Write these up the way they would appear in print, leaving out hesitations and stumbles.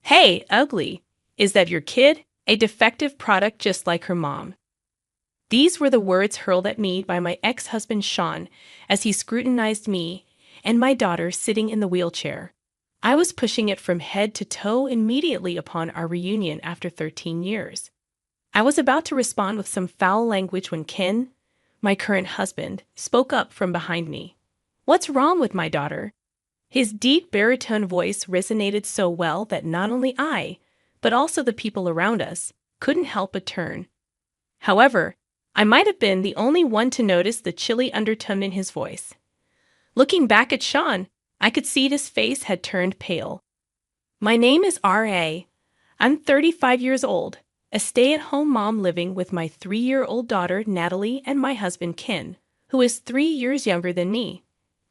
Hey, ugly, is that your kid? A defective product just like her mom. These were the words hurled at me by my ex-husband Sean as he scrutinized me and my daughter sitting in the wheelchair. I was pushing it from head to toe immediately upon our reunion after 13 years. I was about to respond with some foul language when Ken, my current husband, spoke up from behind me. "What's wrong with my daughter?" His deep baritone voice resonated so well that not only I, but also the people around us, couldn't help but turn. However, I might have been the only one to notice the chilly undertone in his voice. Looking back at Sean, I could see his face had turned pale. "My name is R.A. I'm 35 years old, a stay-at-home mom living with my 3-year-old daughter Natalie and my husband Ken, who is 3 years younger than me.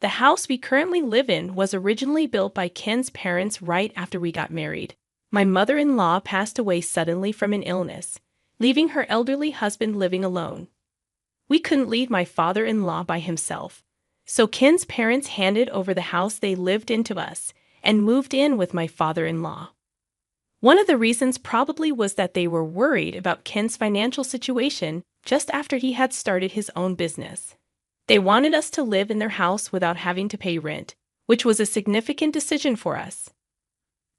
The house we currently live in was originally built by Ken's parents right after we got married. My mother-in-law passed away suddenly from an illness, leaving her elderly husband living alone. We couldn't leave my father-in-law by himself, so Ken's parents handed over the house they lived in to us and moved in with my father-in-law. One of the reasons probably was that they were worried about Ken's financial situation just after he had started his own business. They wanted us to live in their house without having to pay rent, which was a significant decision for us.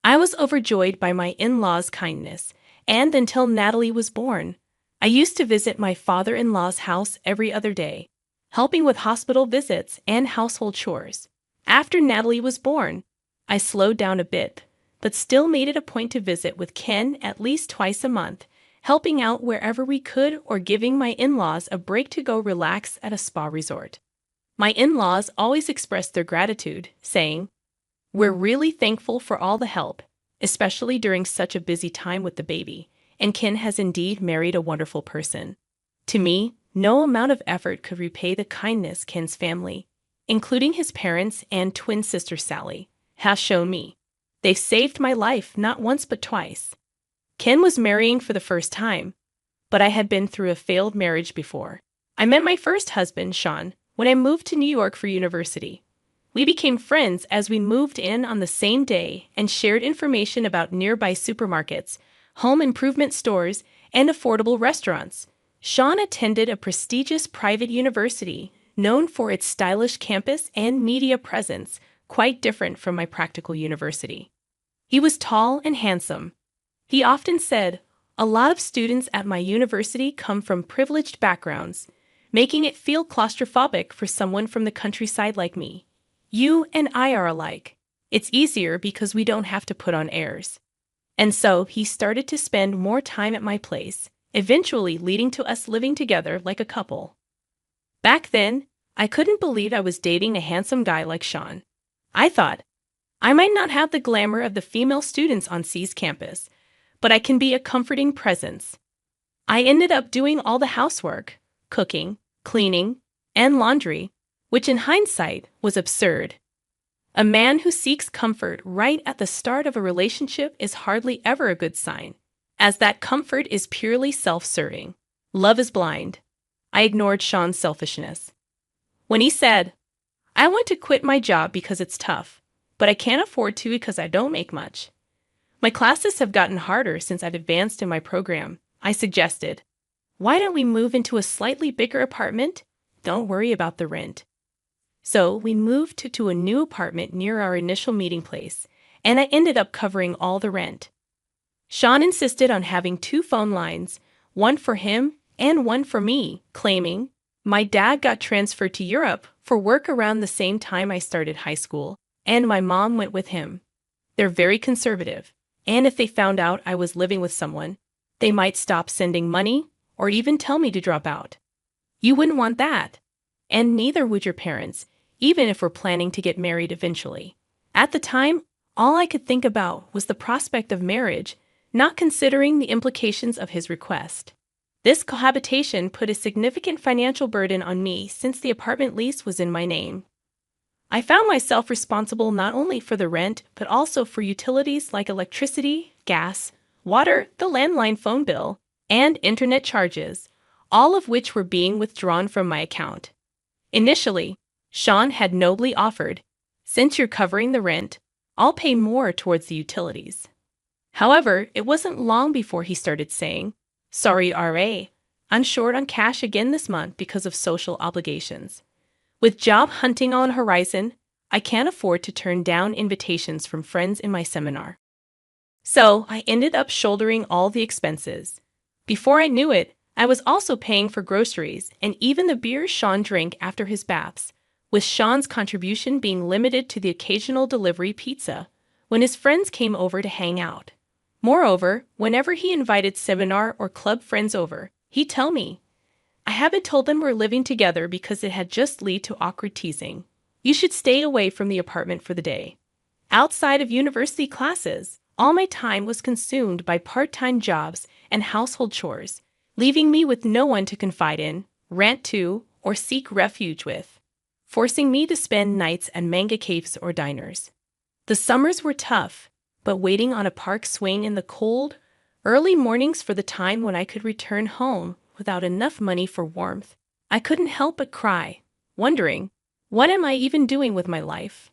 I was overjoyed by my in-laws' kindness, and until Natalie was born, I used to visit my father-in-law's house every other day, helping with hospital visits and household chores. After Natalie was born, I slowed down a bit, but still made it a point to visit with Ken at least twice a month, helping out wherever we could or giving my in-laws a break to go relax at a spa resort. My in-laws always expressed their gratitude, saying, "We're really thankful for all the help, especially during such a busy time with the baby, and Ken has indeed married a wonderful person." To me, no amount of effort could repay the kindness Ken's family, including his parents and twin sister Sally, has shown me. They've saved my life not once but twice. Ken was marrying for the first time, but I had been through a failed marriage before. I met my first husband, Sean, when I moved to New York for university. We became friends as we moved in on the same day and shared information about nearby supermarkets, home improvement stores, and affordable restaurants. Sean attended a prestigious private university known for its stylish campus and media presence, quite different from my practical university. He was tall and handsome. He often said, "A lot of students at my university come from privileged backgrounds, making it feel claustrophobic for someone from the countryside like me. You and I are alike. It's easier because we don't have to put on airs." And so he started to spend more time at my place, eventually leading to us living together like a couple. Back then, I couldn't believe I was dating a handsome guy like Sean. I thought, I might not have the glamour of the female students on C's campus, but I can be a comforting presence. I ended up doing all the housework, cooking, cleaning, and laundry, which in hindsight was absurd. A man who seeks comfort right at the start of a relationship is hardly ever a good sign, as that comfort is purely self-serving. Love is blind. I ignored Sean's selfishness. When he said, "I want to quit my job because it's tough, but I can't afford to because I don't make much. My classes have gotten harder since I've advanced in my program," I suggested, "Why don't we move into a slightly bigger apartment? Don't worry about the rent." So we moved to a new apartment near our initial meeting place, and I ended up covering all the rent. Sean insisted on having 2 phone lines, one for him and one for me, claiming, "My dad got transferred to Europe for work around the same time I started high school, and my mom went with him. They're very conservative, and if they found out I was living with someone, they might stop sending money or even tell me to drop out. You wouldn't want that, and neither would your parents, even if we're planning to get married eventually." At the time, all I could think about was the prospect of marriage, not considering the implications of his request. This cohabitation put a significant financial burden on me since the apartment lease was in my name. I found myself responsible not only for the rent, but also for utilities like electricity, gas, water, the landline phone bill, and internet charges, all of which were being withdrawn from my account. Initially, Sean had nobly offered, "Since you're covering the rent, I'll pay more towards the utilities." However, it wasn't long before he started saying, "Sorry, RA, I'm short on cash again this month because of social obligations. With job hunting on horizon, I can't afford to turn down invitations from friends in my seminar." So I ended up shouldering all the expenses. Before I knew it, I was also paying for groceries and even the beer Sean drank after his baths, with Sean's contribution being limited to the occasional delivery pizza when his friends came over to hang out. Moreover, whenever he invited seminar or club friends over, he'd tell me, "I haven't told them we're living together because it had just lead to awkward teasing. You should stay away from the apartment for the day." Outside of university classes, all my time was consumed by part-time jobs and household chores, leaving me with no one to confide in, rant to, or seek refuge with, forcing me to spend nights at manga caves or diners. The summers were tough, but waiting on a park swing in the cold, early mornings for the time when I could return home without enough money for warmth, I couldn't help but cry, wondering, what am I even doing with my life?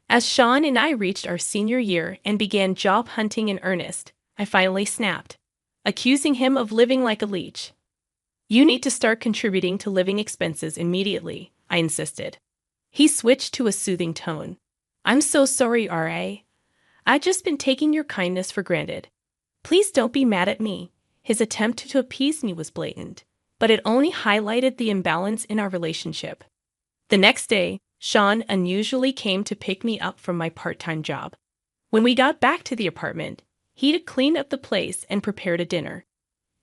As Sean and I reached our senior year and began job hunting in earnest, I finally snapped, accusing him of living like a leech. "You need to start contributing to living expenses immediately," I insisted. He switched to a soothing tone. "I'm so sorry, RA. I've just been taking your kindness for granted. Please don't be mad at me." His attempt to appease me was blatant, but it only highlighted the imbalance in our relationship. The next day, Sean unusually came to pick me up from my part-time job. When we got back to the apartment, he'd cleaned up the place and prepared a dinner.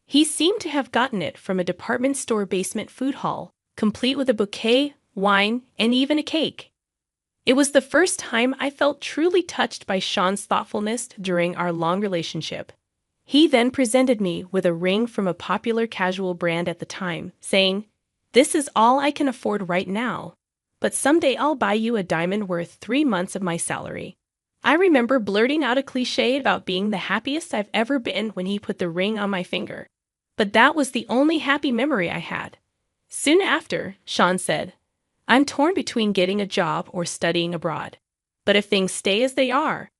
He seemed to have gotten it from a department store basement food hall, complete with a bouquet, wine, and even a cake. It was the first time I felt truly touched by Sean's thoughtfulness during our long relationship. He then presented me with a ring from a popular casual brand at the time, saying, "This is all I can afford right now, but someday I'll buy you a diamond worth 3 months of my salary." I remember blurting out a cliché about being the happiest I've ever been when he put the ring on my finger. But that was the only happy memory I had. Soon after, Sean said, "I'm torn between getting a job or studying abroad. But if things stay as they are,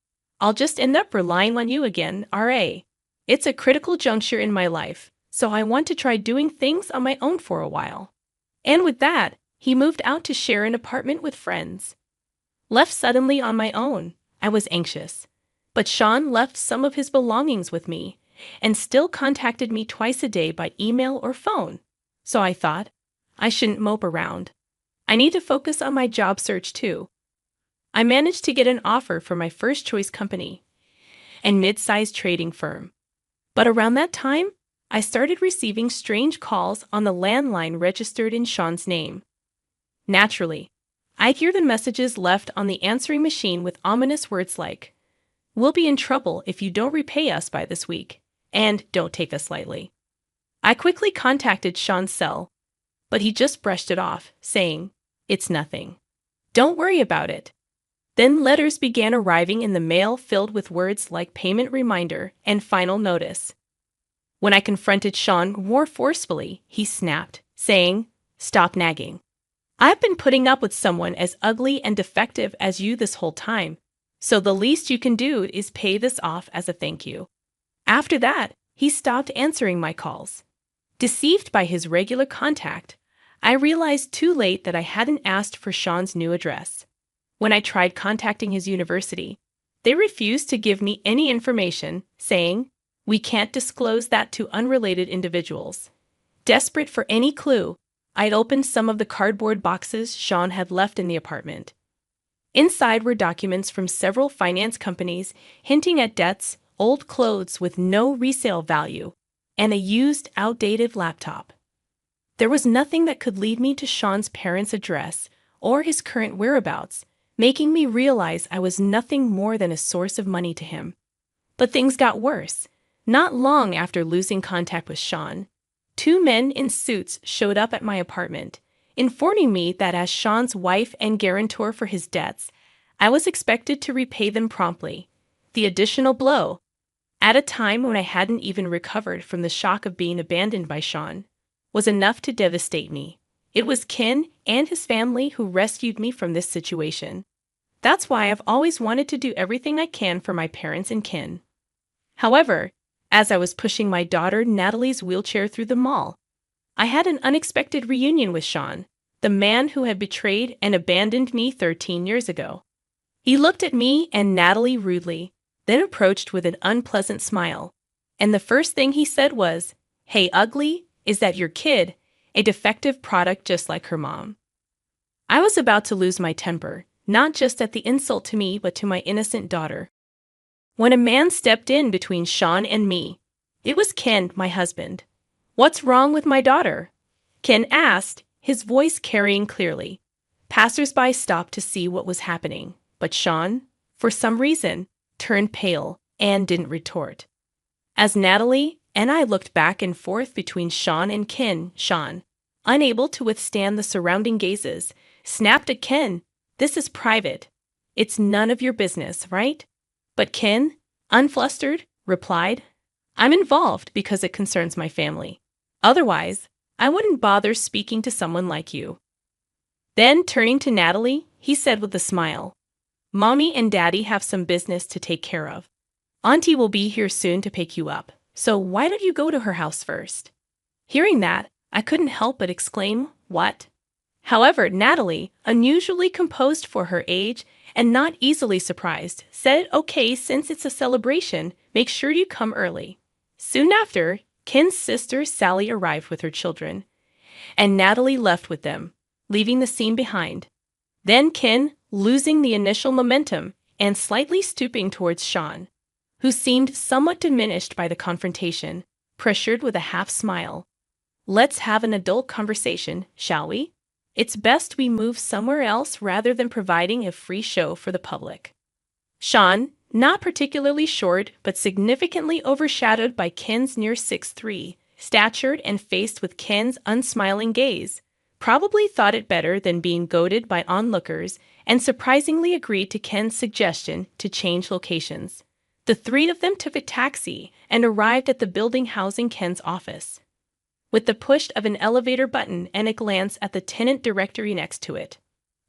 I'll just end up relying on you again, RA. It's a critical juncture in my life, so I want to try doing things on my own for a while." And with that, he moved out to share an apartment with friends. Left suddenly on my own, I was anxious. But Sean left some of his belongings with me and still contacted me twice a day by email or phone. So I thought, I shouldn't mope around. I need to focus on my job search too. I managed to get an offer for my first choice company, a mid-sized trading firm. But around that time, I started receiving strange calls on the landline registered in Sean's name. Naturally, I'd hear the messages left on the answering machine with ominous words like, "We'll be in trouble if you don't repay us by this week, and don't take us lightly." I quickly contacted Sean's cell, but he just brushed it off, saying, "It's nothing. Don't worry about it." Then letters began arriving in the mail filled with words like payment reminder and final notice. When I confronted Sean more forcefully, he snapped, saying, "Stop nagging. I've been putting up with someone as ugly and defective as you this whole time, so the least you can do is pay this off as a thank you." After that, he stopped answering my calls. Deceived by his regular contact, I realized too late that I hadn't asked for Sean's new address. When I tried contacting his university, they refused to give me any information, saying, "We can't disclose that to unrelated individuals." Desperate for any clue, I'd opened some of the cardboard boxes Sean had left in the apartment. Inside were documents from several finance companies hinting at debts, old clothes with no resale value, and a used, outdated laptop. There was nothing that could lead me to Sean's parents' address or his current whereabouts, making me realize I was nothing more than a source of money to him. But things got worse. Not long after losing contact with Sean, 2 men in suits showed up at my apartment, informing me that as Sean's wife and guarantor for his debts, I was expected to repay them promptly. The additional blow, at a time when I hadn't even recovered from the shock of being abandoned by Sean, was enough to devastate me. It was Ken and his family who rescued me from this situation. That's why I've always wanted to do everything I can for my parents and kin. However, as I was pushing my daughter Natalie's wheelchair through the mall, I had an unexpected reunion with Sean, the man who had betrayed and abandoned me 13 years ago. He looked at me and Natalie rudely, then approached with an unpleasant smile. And the first thing he said was, "Hey, ugly, is that your kid? A defective product just like her mom." I was about to lose my temper, not just at the insult to me, but to my innocent daughter, when a man stepped in between Sean and me. It was Ken, my husband. "What's wrong with my daughter?" Ken asked, his voice carrying clearly. Passers-by stopped to see what was happening, but Sean, for some reason, turned pale and didn't retort. As Natalie and I looked back and forth between Sean and Ken, Sean, unable to withstand the surrounding gazes, snapped at Ken, "This is private. It's none of your business, right?" But Ken, unflustered, replied, "I'm involved because it concerns my family. Otherwise, I wouldn't bother speaking to someone like you." Then, turning to Natalie, he said with a smile, "Mommy and Daddy have some business to take care of. Auntie will be here soon to pick you up, so why don't you go to her house first?" Hearing that, I couldn't help but exclaim, "What?" However, Natalie, unusually composed for her age and not easily surprised, said, "Okay, since it's a celebration, make sure you come early." Soon after, Ken's sister Sally arrived with her children, and Natalie left with them, leaving the scene behind. Then Ken, losing the initial momentum and slightly stooping towards Sean, who seemed somewhat diminished by the confrontation, pressured with a half smile, "Let's have an adult conversation, shall we? It's best we move somewhere else rather than providing a free show for the public." Sean, not particularly short but significantly overshadowed by Ken's near 6'3" statured and faced with Ken's unsmiling gaze, probably thought it better than being goaded by onlookers and surprisingly agreed to Ken's suggestion to change locations. The three of them took a taxi and arrived at the building housing Ken's office. With the push of an elevator button and a glance at the tenant directory next to it,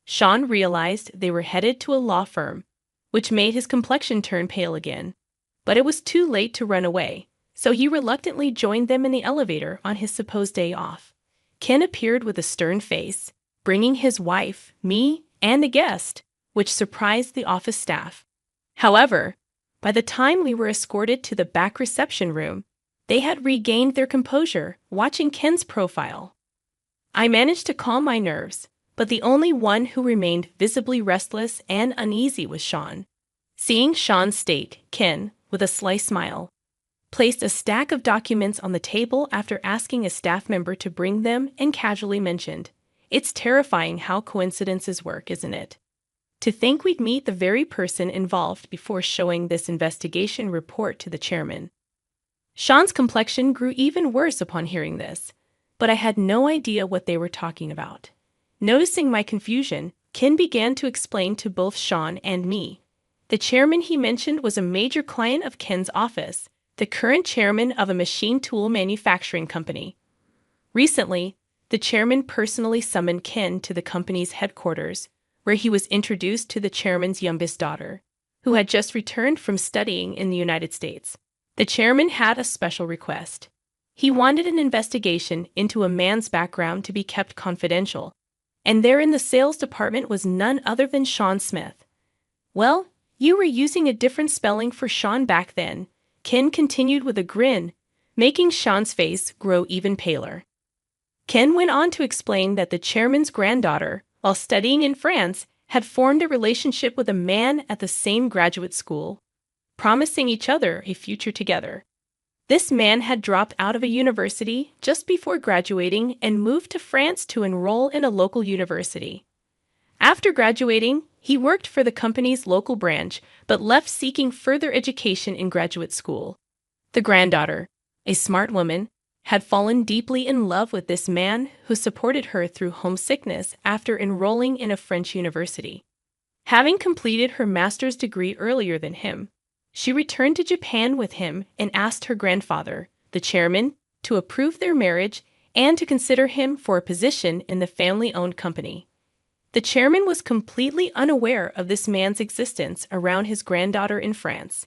Sean realized they were headed to a law firm, which made his complexion turn pale again. But it was too late to run away, so he reluctantly joined them in the elevator on his supposed day off. Ken appeared with a stern face, bringing his wife, me, and a guest, which surprised the office staff. However, by the time we were escorted to the back reception room, they had regained their composure, watching Ken's profile. I managed to calm my nerves, but the only one who remained visibly restless and uneasy was Sean. Seeing Sean state, Ken, with a sly smile, placed a stack of documents on the table after asking a staff member to bring them and casually mentioned, "It's terrifying how coincidences work, isn't it? To think we'd meet the very person involved before showing this investigation report to the chairman." Sean's complexion grew even worse upon hearing this, but I had no idea what they were talking about. Noticing my confusion, Ken began to explain to both Sean and me. The chairman he mentioned was a major client of Ken's office, the current chairman of a machine tool manufacturing company. Recently, the chairman personally summoned Ken to the company's headquarters, where he was introduced to the chairman's youngest daughter, who had just returned from studying in the United States. The chairman had a special request. He wanted an investigation into a man's background to be kept confidential, and there in the sales department was none other than Sean Smith. "Well, you were using a different spelling for Sean back then," Ken continued with a grin, making Sean's face grow even paler. Ken went on to explain that the chairman's granddaughter, while studying in France, had formed a relationship with a man at the same graduate school, promising each other a future together. This man had dropped out of a university just before graduating and moved to France to enroll in a local university. After graduating, he worked for the company's local branch, but left seeking further education in graduate school. The granddaughter, a smart woman, had fallen deeply in love with this man who supported her through homesickness after enrolling in a French university. Having completed her master's degree earlier than him, she returned to Japan with him and asked her grandfather, the chairman, to approve their marriage and to consider him for a position in the family-owned company. The chairman was completely unaware of this man's existence around his granddaughter in France.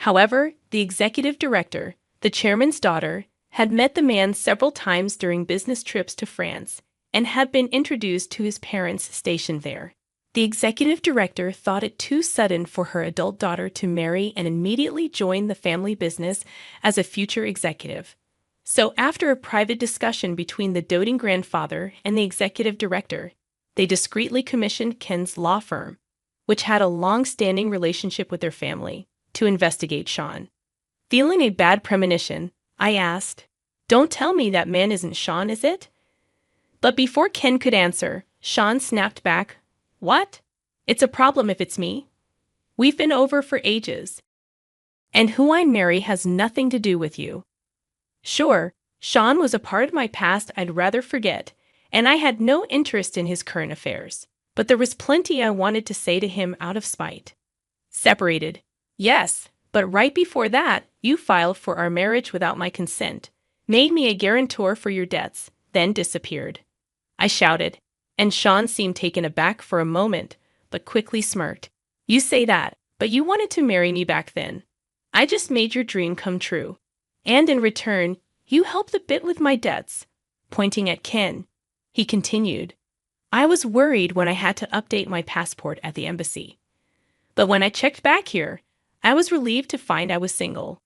However, the executive director, the chairman's daughter, had met the man several times during business trips to France and had been introduced to his parents stationed there. The executive director thought it too sudden for her adult daughter to marry and immediately join the family business as a future executive. So after a private discussion between the doting grandfather and the executive director, they discreetly commissioned Ken's law firm, which had a long-standing relationship with their family, to investigate Sean. Feeling a bad premonition, I asked, "Don't tell me that man isn't Sean, is it?" But before Ken could answer, Sean snapped back, "What? It's a problem if it's me. We've been over for ages. And who I marry has nothing to do with you." Sure, Sean was a part of my past I'd rather forget, and I had no interest in his current affairs. But there was plenty I wanted to say to him out of spite. Separated. Yes, but right before that, you filed for our marriage without my consent, made me a guarantor for your debts, then disappeared. I shouted, and Sean seemed taken aback for a moment, but quickly smirked. You say that, but you wanted to marry me back then. I just made your dream come true. And in return, you helped a bit with my debts. Pointing at Ken, he continued. I was worried when I had to update my passport at the embassy. But when I checked back here, I was relieved to find I was single.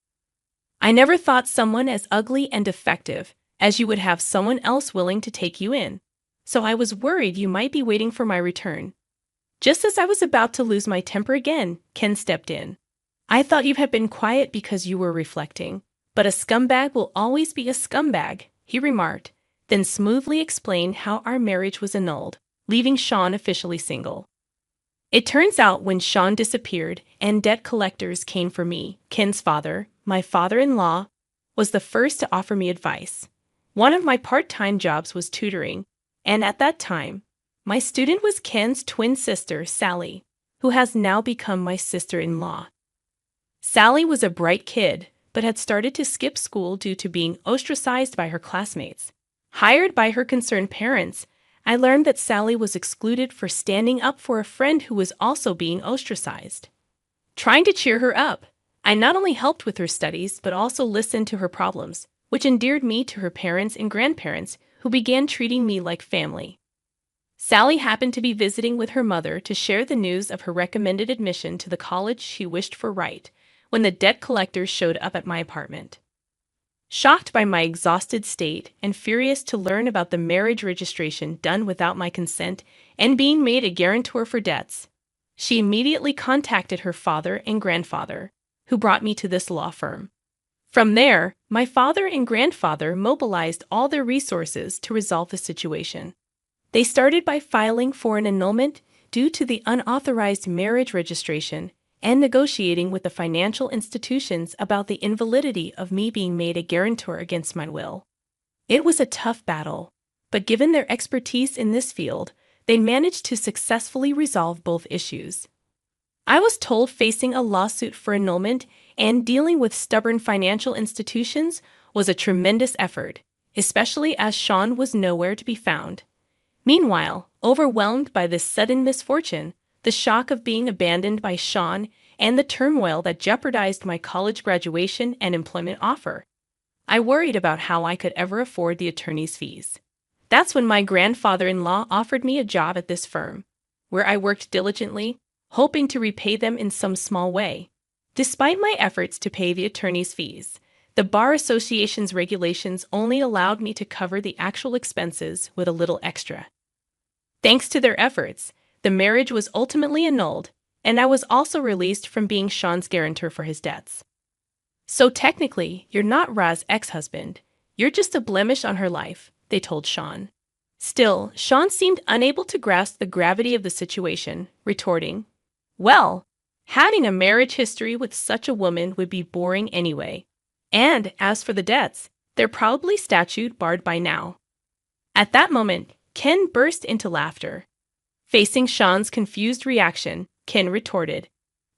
I never thought someone as ugly and defective as you would have someone else willing to take you in, so I was worried you might be waiting for my return. Just as I was about to lose my temper again, Ken stepped in. I thought you had been quiet because you were reflecting, but a scumbag will always be a scumbag, he remarked, then smoothly explained how our marriage was annulled, leaving Sean officially single. It turns out when Sean disappeared and debt collectors came for me, Ken's father, my father-in-law, was the first to offer me advice. One of my part-time jobs was tutoring, and at that time, my student was Ken's twin sister, Sally, who has now become my sister-in-law. Sally was a bright kid, but had started to skip school due to being ostracized by her classmates. Hired by her concerned parents, I learned that Sally was excluded for standing up for a friend who was also being ostracized. Trying to cheer her up, I not only helped with her studies, but also listened to her problems, which endeared me to her parents and grandparents, who began treating me like family. Sally happened to be visiting with her mother to share the news of her recommended admission to the college she wished for right, when the debt collectors showed up at my apartment. Shocked by my exhausted state and furious to learn about the marriage registration done without my consent and being made a guarantor for debts, she immediately contacted her father and grandfather, who brought me to this law firm. From there, my father and grandfather mobilized all their resources to resolve the situation. They started by filing for an annulment due to the unauthorized marriage registration and negotiating with the financial institutions about the invalidity of me being made a guarantor against my will. It was a tough battle, but given their expertise in this field, they managed to successfully resolve both issues. I was told facing a lawsuit for annulment and dealing with stubborn financial institutions was a tremendous effort, especially as Sean was nowhere to be found. Meanwhile, overwhelmed by this sudden misfortune, the shock of being abandoned by Sean, and the turmoil that jeopardized my college graduation and employment offer, I worried about how I could ever afford the attorney's fees. That's when my grandfather-in-law offered me a job at this firm, where I worked diligently, hoping to repay them in some small way. Despite my efforts to pay the attorney's fees, the Bar Association's regulations only allowed me to cover the actual expenses with a little extra. Thanks to their efforts, the marriage was ultimately annulled, and I was also released from being Sean's guarantor for his debts. So technically, you're not Ra's ex-husband. You're just a blemish on her life, they told Sean. Still, Sean seemed unable to grasp the gravity of the situation, retorting, "Well, having a marriage history with such a woman would be boring anyway. And as for the debts, they're probably statute barred by now." At that moment, Ken burst into laughter. Facing Sean's confused reaction, Ken retorted,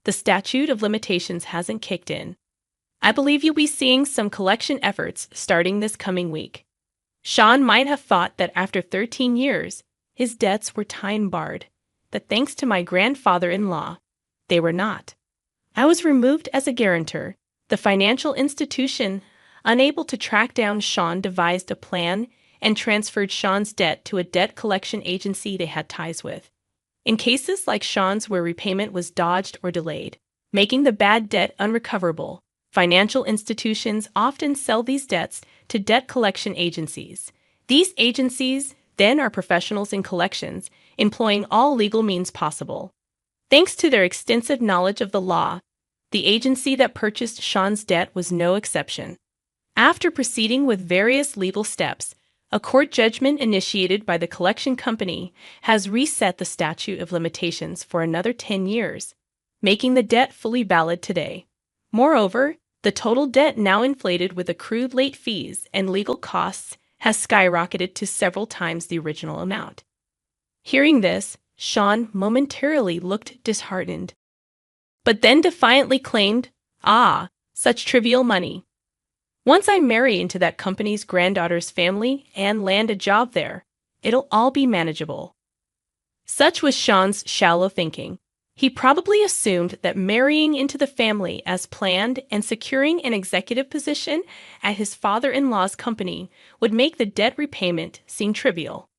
"The statute of limitations hasn't kicked in. I believe you'll be seeing some collection efforts starting this coming week." Sean might have thought that after 13 years, his debts were time-barred, but thanks to my grandfather-in-law, they were not. I was removed as a guarantor. The financial institution, unable to track down Sean, devised a plan and transferred Sean's debt to a debt collection agency they had ties with. In cases like Sean's where repayment was dodged or delayed, making the bad debt unrecoverable, financial institutions often sell these debts to debt collection agencies. These agencies then are professionals in collections, employing all legal means possible. Thanks to their extensive knowledge of the law, the agency that purchased Sean's debt was no exception. After proceeding with various legal steps, a court judgment initiated by the collection company has reset the statute of limitations for another 10 years, making the debt fully valid today. Moreover, the total debt, now inflated with accrued late fees and legal costs, has skyrocketed to several times the original amount. Hearing this, Sean momentarily looked disheartened, but then defiantly claimed, such trivial money. Once I marry into that company's granddaughter's family and land a job there, it'll all be manageable. Such was Sean's shallow thinking. He probably assumed that marrying into the family as planned and securing an executive position at his father-in-law's company would make the debt repayment seem trivial.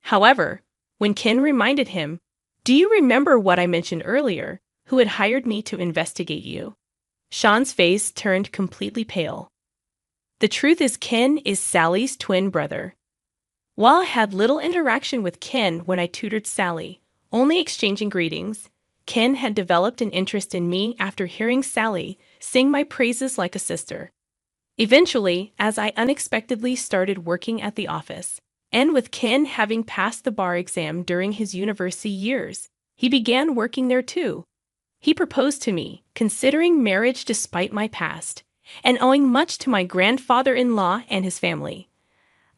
However, when Ken reminded him, "Do you remember what I mentioned earlier, who had hired me to investigate you?" Sean's face turned completely pale. The truth is, Ken is Sally's twin brother. While I had little interaction with Ken when I tutored Sally, only exchanging greetings, Ken had developed an interest in me after hearing Sally sing my praises like a sister. Eventually, as I unexpectedly started working at the office, and with Ken having passed the bar exam during his university years, he began working there too. He proposed to me, considering marriage despite my past, and owing much to my grandfather-in-law and his family.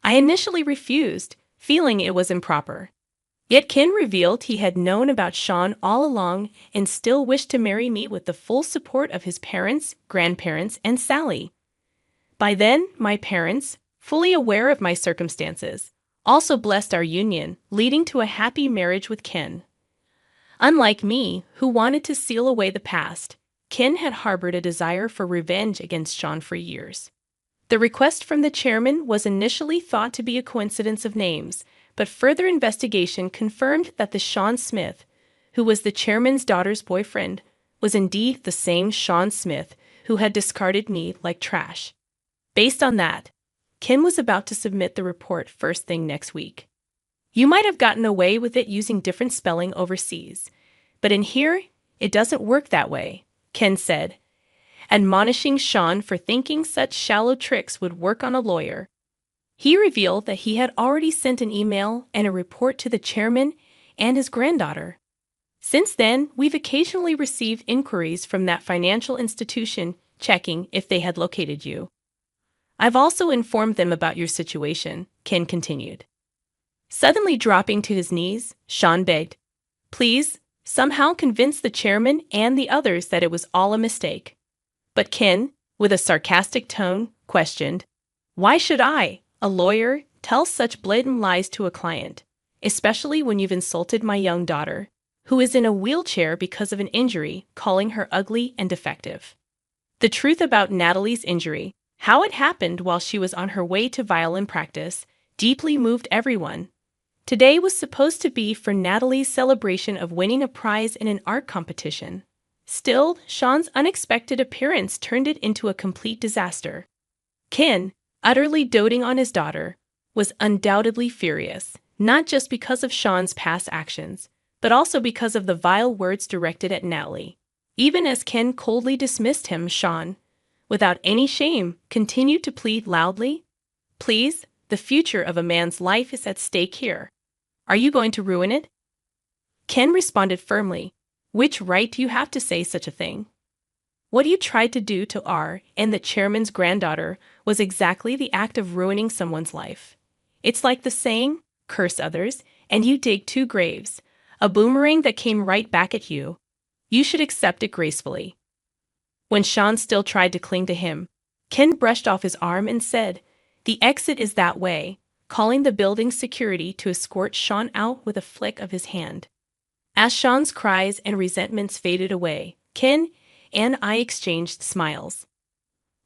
I initially refused, feeling it was improper. Yet Ken revealed he had known about Sean all along and still wished to marry me with the full support of his parents, grandparents, and Sally. By then, my parents, fully aware of my circumstances, also blessed our union, leading to a happy marriage with Ken. Unlike me, who wanted to seal away the past, Ken had harbored a desire for revenge against Sean for years. The request from the chairman was initially thought to be a coincidence of names, but further investigation confirmed that the Sean Smith, who was the chairman's daughter's boyfriend, was indeed the same Sean Smith who had discarded me like trash. Based on that, Ken was about to submit the report first thing next week. "You might have gotten away with it using different spelling overseas, but in here, it doesn't work that way," Ken said, admonishing Sean for thinking such shallow tricks would work on a lawyer. He revealed that he had already sent an email and a report to the chairman and his granddaughter. Since then, we've occasionally received inquiries from that financial institution checking if they had located you. I've also informed them about your situation, Ken continued. Suddenly dropping to his knees, Sean begged, "Please, somehow convince the chairman and the others that it was all a mistake." But Ken, with a sarcastic tone, questioned, "Why should I, a lawyer, tell such blatant lies to a client, especially when you've insulted my young daughter, who is in a wheelchair because of an injury, calling her ugly and defective?" The truth about Natalie's injury, how it happened while she was on her way to violin practice, deeply moved everyone. Today was supposed to be for Natalie's celebration of winning a prize in an art competition. Still, Sean's unexpected appearance turned it into a complete disaster. Ken, utterly doting on his daughter, was undoubtedly furious, not just because of Sean's past actions, but also because of the vile words directed at Natalie. Even as Ken coldly dismissed him, Sean, without any shame, continued to plead loudly, "Please, the future of a man's life is at stake here. Are you going to ruin it?" Ken responded firmly, "Which right do you have to say such a thing? What you tried to do to R and the chairman's granddaughter was exactly the act of ruining someone's life. It's like the saying, curse others, and you dig two graves, a boomerang that came right back at you. You should accept it gracefully." When Sean still tried to cling to him, Ken brushed off his arm and said, "The exit is that way," calling the building's security to escort Sean out with a flick of his hand. As Sean's cries and resentments faded away, Ken, and I exchanged smiles.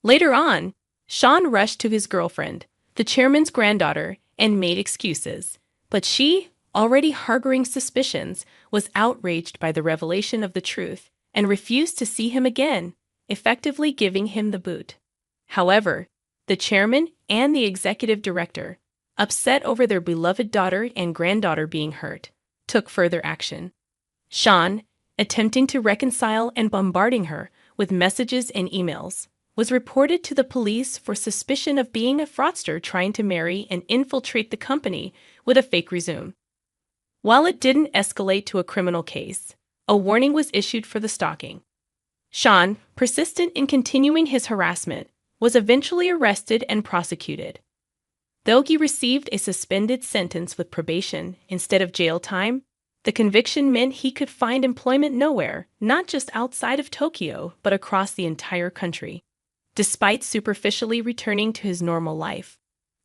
Later on, Sean rushed to his girlfriend, the chairman's granddaughter, and made excuses. But she, already harboring suspicions, was outraged by the revelation of the truth and refused to see him again, effectively giving him the boot. However, the chairman and the executive director, upset over their beloved daughter and granddaughter being hurt, took further action. Sean, attempting to reconcile and bombarding her with messages and emails, was reported to the police for suspicion of being a fraudster trying to marry and infiltrate the company with a fake resume. While it didn't escalate to a criminal case, a warning was issued for the stalking. Sean, persistent in continuing his harassment, was eventually arrested and prosecuted. Though he received a suspended sentence with probation instead of jail time, the conviction meant he could find employment nowhere, not just outside of Tokyo, but across the entire country. Despite superficially returning to his normal life,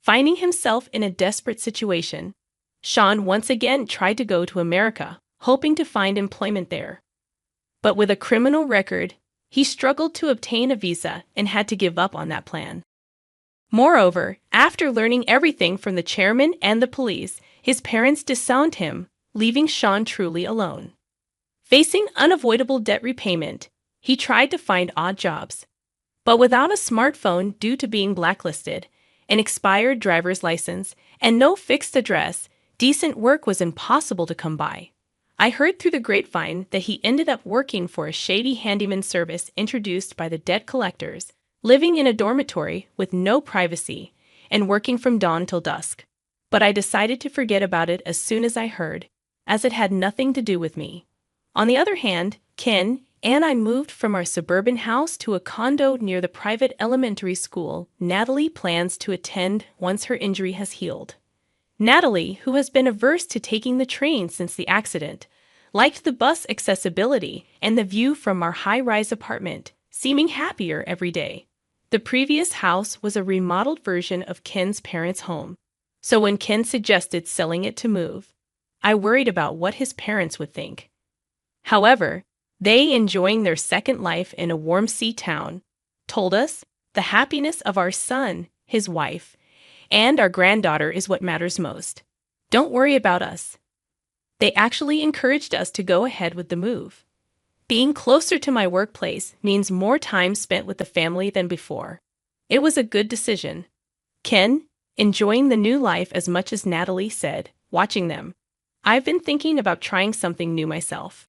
finding himself in a desperate situation, Sean once again tried to go to America, hoping to find employment there. But with a criminal record, he struggled to obtain a visa and had to give up on that plan. Moreover, after learning everything from the chairman and the police, his parents disowned him, leaving Sean truly alone. Facing unavoidable debt repayment, he tried to find odd jobs. But without a smartphone due to being blacklisted, an expired driver's license, and no fixed address, decent work was impossible to come by. I heard through the grapevine that he ended up working for a shady handyman service introduced by the debt collectors, living in a dormitory with no privacy, and working from dawn till dusk. But I decided to forget about it as soon as I heard, as it had nothing to do with me. On the other hand, Ken and I moved from our suburban house to a condo near the private elementary school Natalie plans to attend once her injury has healed. Natalie, who has been averse to taking the train since the accident, liked the bus accessibility and the view from our high-rise apartment, seeming happier every day. The previous house was a remodeled version of Ken's parents' home, so when Ken suggested selling it to move, I worried about what his parents would think. However, they, enjoying their second life in a warm sea town, told us the happiness of our son, his wife, and our granddaughter is what matters most. Don't worry about us. They actually encouraged us to go ahead with the move. Being closer to my workplace means more time spent with the family than before. It was a good decision. Ken, enjoying the new life as much as Natalie said, watching them. I've been thinking about trying something new myself.